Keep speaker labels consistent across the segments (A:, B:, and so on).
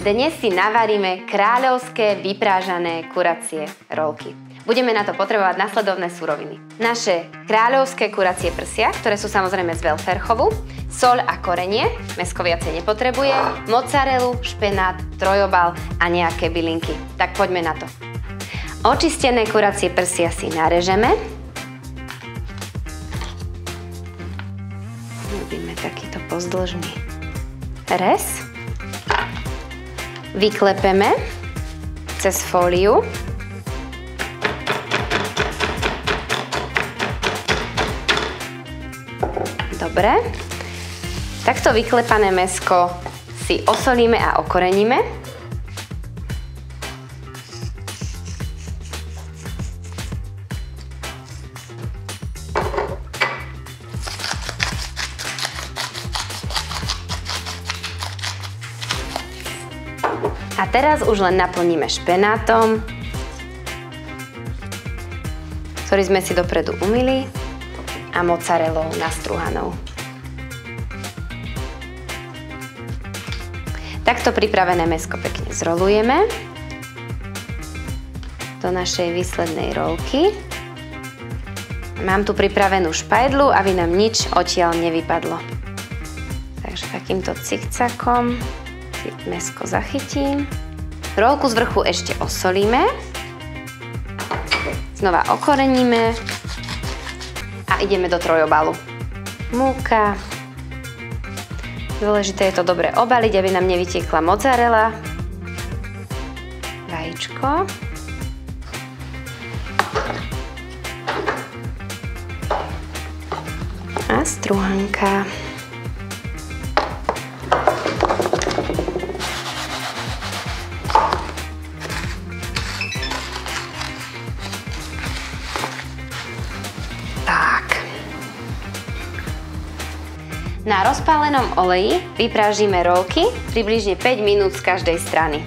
A: Dnes si navaríme kráľovské vyprážané kuracie rolky. Budeme na to potrebovať nasledovné suroviny. Naše kráľovské kuracie prsia, ktoré sú samozrejme z Welfare-chovu, soľ a korenie, mäsko viacej nepotrebuje, mozzarellu, špenát, trojobal a nejaké bylinky. Tak poďme na to. Očistené kuracie prsia si narežeme. Robíme takýto pozdĺžný rez. Vyklepeme cez fóliu. Dobre. Takto vyklepané mäsko si osolíme a okoreníme. A teraz už len naplníme špenátom, ktorý sme si dopredu umyli, a mozzarellou nastruhanou. Takto pripravené mäsko pekne zrolujeme do našej výslednej rolky. Mám tu pripravenú špajdlu, aby nám nič odtiaľ nevypadlo. Takže takýmto cikcakom mäsko zachytím. Rolku z vrchu ešte osolíme. Znova okoreníme. A ideme do trojobalu. Múka. Dôležité je to dobre obaliť, aby nám nevytiekla mozzarella. Vajíčko. A struhanka. Na rozpálenom oleji vyprážime rolky približne 5 minút z každej strany.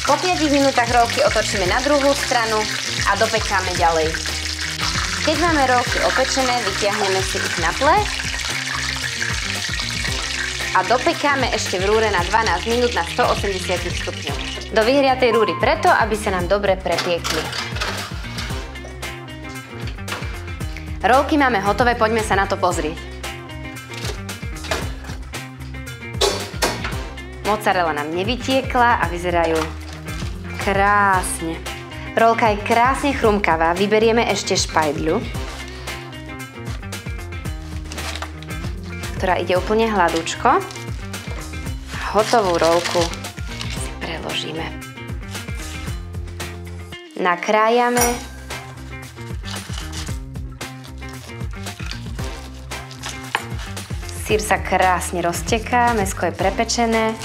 A: Po 5 minútach rolky otočíme na druhú stranu a dopekáme ďalej. Keď máme rolky opečené, vytiahneme si ich na plech a dopekáme ešte v rúre na 12 minút na 180 stupňoch. Do vyhriatej rúry preto, aby sa nám dobre prepiekli. Rolky máme hotové, poďme sa na to pozrieť. Mozzarella nám nevytiekla a vyzerajú krásne. Rolka je krásne chrumkavá, vyberieme ešte špajdľu, ktorá ide úplne hladúčko. Hotovú rolku si preložíme. Nakrájame. Syr sa krásne rozteká, mäsko je prepečené,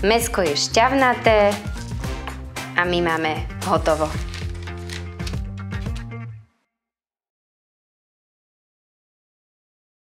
A: mäsko je šťavnaté a my máme hotovo.